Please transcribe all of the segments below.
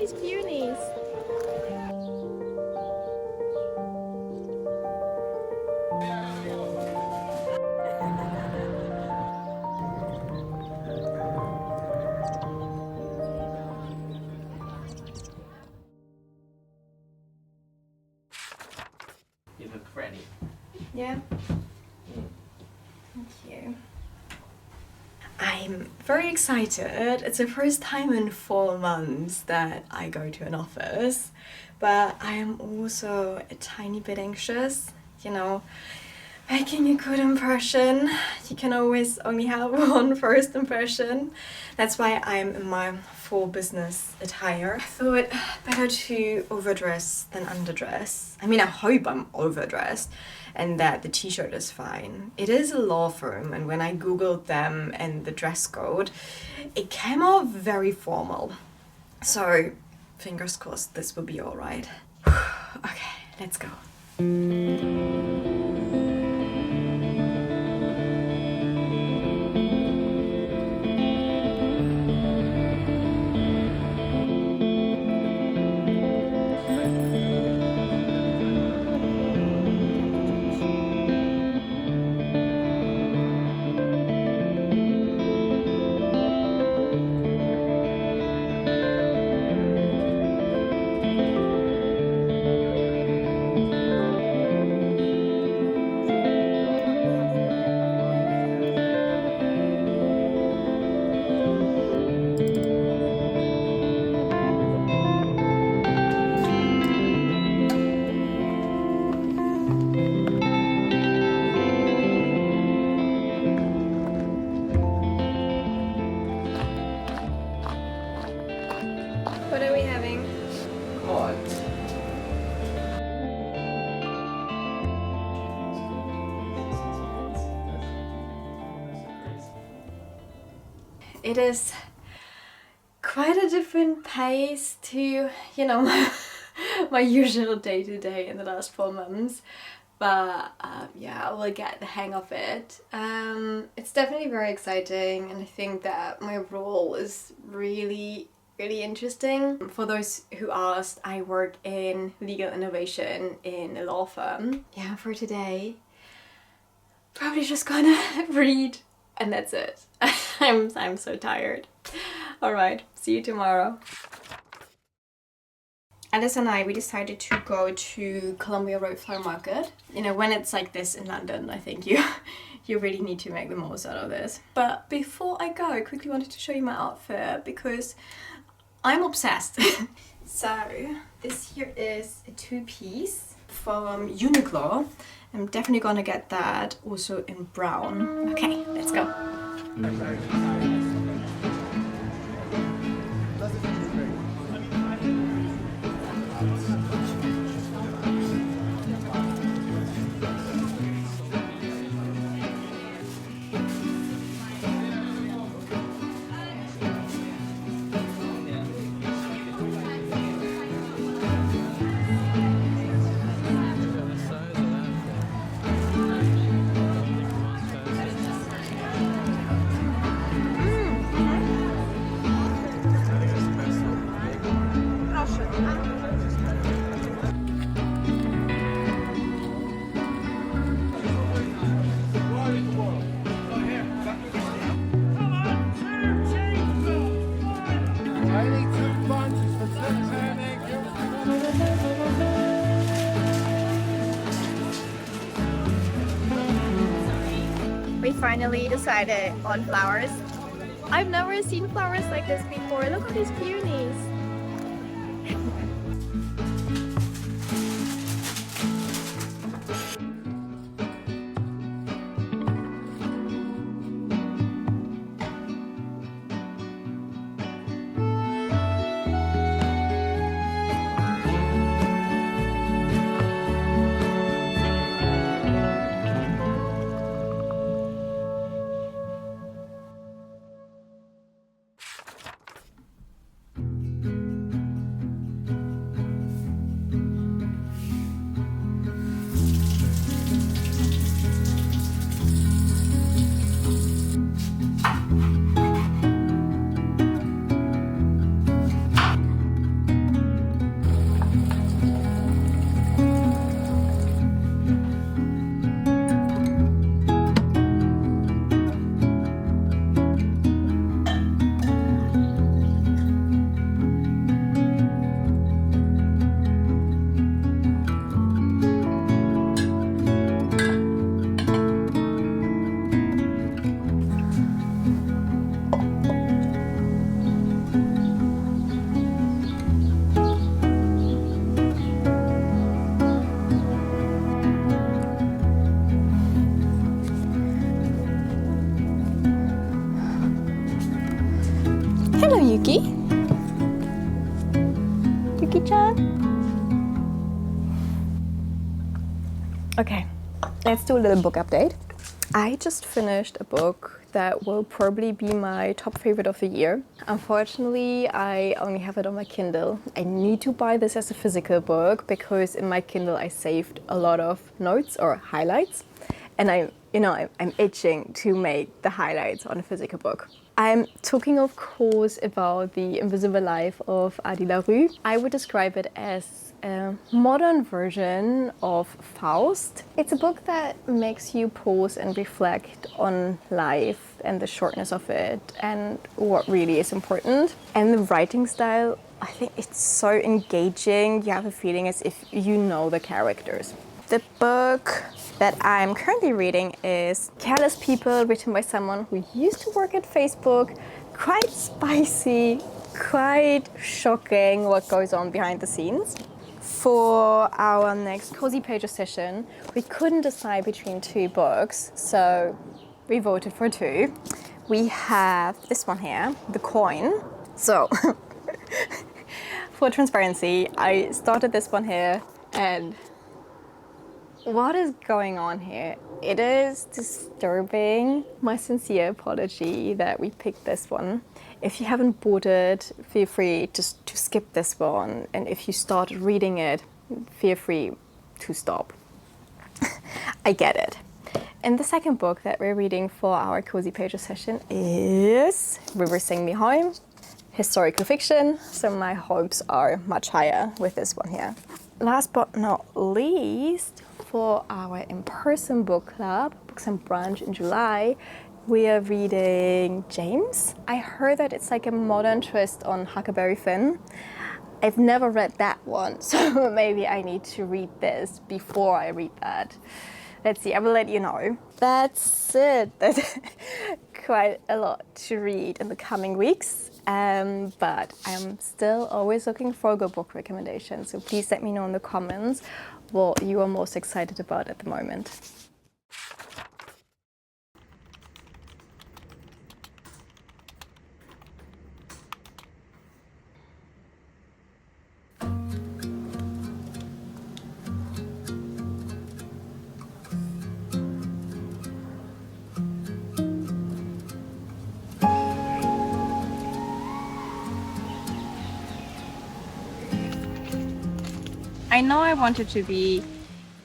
these peonies. You look ready. Yeah. Thank you. I'm very excited. It's the first time in 4 months that I go to an office, but I am also a tiny bit anxious, you know, making a good impression. You can always only have one first impression. That's why I'm in my full business attire. I thought better to overdress than underdress. I mean, I hope I'm overdressed and that the t-shirt is fine. It is a law firm, and when I googled them and the dress code, it came out very formal. So fingers crossed this will be all right. Okay, let's go. What are we having? Hot. It is quite a different pace to, you know, my usual day-to-day in the last 4 months. But yeah, I will get the hang of it. It's definitely very exciting, and I think that my role is really interesting. For those who asked, I work in legal innovation in a law firm. Yeah, for today, probably just gonna read, and that's it. I'm so tired. Alright, see you tomorrow. Alice and I, we decided to go to Columbia Road Flower Market. You know, when it's like this in London, I think you really need to make the most out of this. But before I go, I quickly wanted to show you my outfit because I'm obsessed. So this here is a 2-piece from Uniqlo. I'm definitely gonna get that also in brown. Okay, let's go. We finally decided on flowers. I've never seen flowers like this before. Look at these peonies. Yuki? Yuki-chan? Okay, let's do a little book update. I just finished a book that will probably be my top favorite of the year. Unfortunately, I only have it on my Kindle. I need to buy this as a physical book because in my Kindle I saved a lot of notes or highlights, and I'm itching to make the highlights on a physical book. I'm talking, of course, about The Invisible Life of Adi LaRue. I would describe it as a modern version of Faust. It's a book that makes you pause and reflect on life and the shortness of it and what really is important. And the writing style, I think it's so engaging. You have a feeling as if you know the characters. The book that I'm currently reading is Careless People, written by someone who used to work at Facebook. Quite spicy, quite shocking what goes on behind the scenes. For our next Cozy Pages session, we couldn't decide between two books, so we voted for two. We have this one here, The Coin. So, for transparency, I started this one here, and what is going on here? It is disturbing. My sincere apology that we picked this one. If you haven't bought it, feel free just to skip this one. And if you start reading it, feel free to stop. I get it. And the second book that we're reading for our Cozy Pages session is River Sing Me Home, historical fiction. So my hopes are much higher with this one here. Last but not least, for our in-person book club, Books and Brunch in July, we are reading James. I heard that it's like a modern twist on Huckleberry Finn. I've never read that one, so maybe I need to read this before I read that. Let's see, I will let you know. That's it. That's quite a lot to read in the coming weeks. But I'm still always looking for a good book recommendation. So please let me know in the comments what you are most excited about at the moment. I know I wanted to be,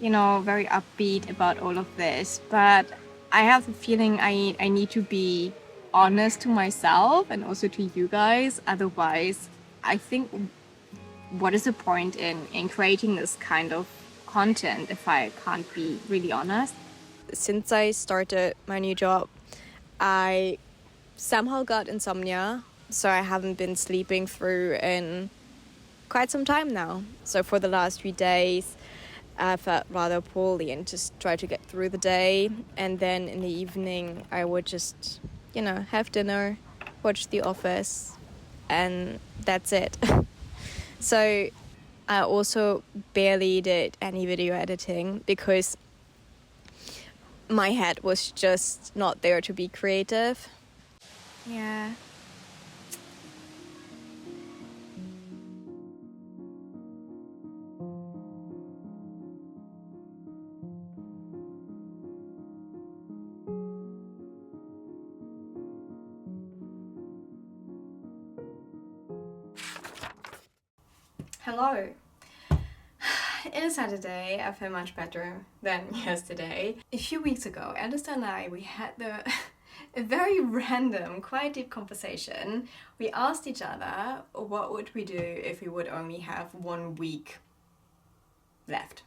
very upbeat about all of this, but I have the feeling I need to be honest to myself and also to you guys. Otherwise, I think what is the point in creating this kind of content if I can't be really honest? Since I started my new job, I somehow got insomnia, so I haven't been sleeping through in quite some time now. So for the last 3 days, I felt rather poorly and just tried to get through the day. And then in the evening, I would just, have dinner, watch The Office, and that's it. So I also barely did any video editing because my head was just not there to be creative. Yeah. Hello. It is Saturday. I feel much better than yesterday. A few weeks ago, Alistair and I, we had a very random, quite deep conversation. We asked each other, what would we do if we would only have 1 week left?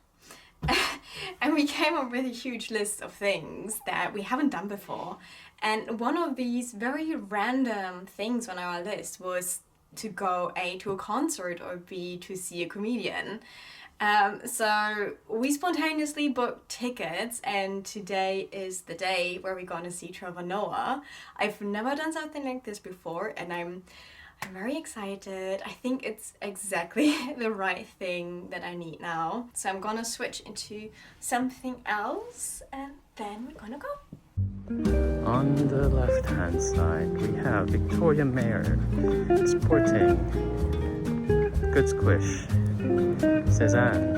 And we came up with a huge list of things that we haven't done before. And one of these very random things on our list was to go A, to a concert, or B, to see a comedian. So we spontaneously booked tickets, and today is the day where we're gonna see Trevor Noah. I've never done something like this before, and I'm very excited. I think it's exactly the right thing that I need now. So I'm gonna switch into something else, and then we're gonna go. On the left hand side, we have Victoria Mayer sporting good squish, Sezane.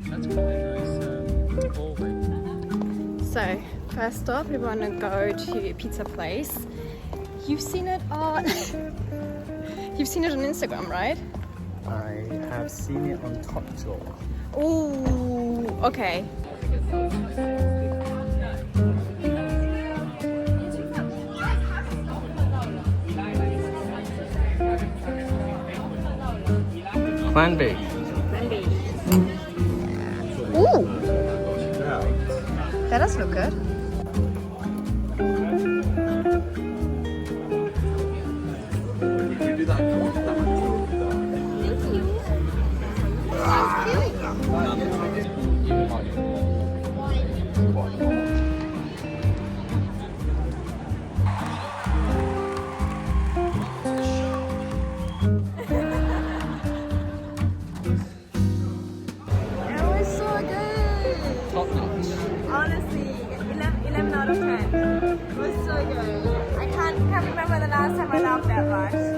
That's really nice hallway. So, first stop, we want to go to a pizza place. You've seen it on you've seen it on Instagram, right? I have seen it on Top Jaw. Ooh, okay. Plan B. Ooh, that does look good. Honestly, 11 out of 10. It was so good. I can't remember the last time I laughed that much.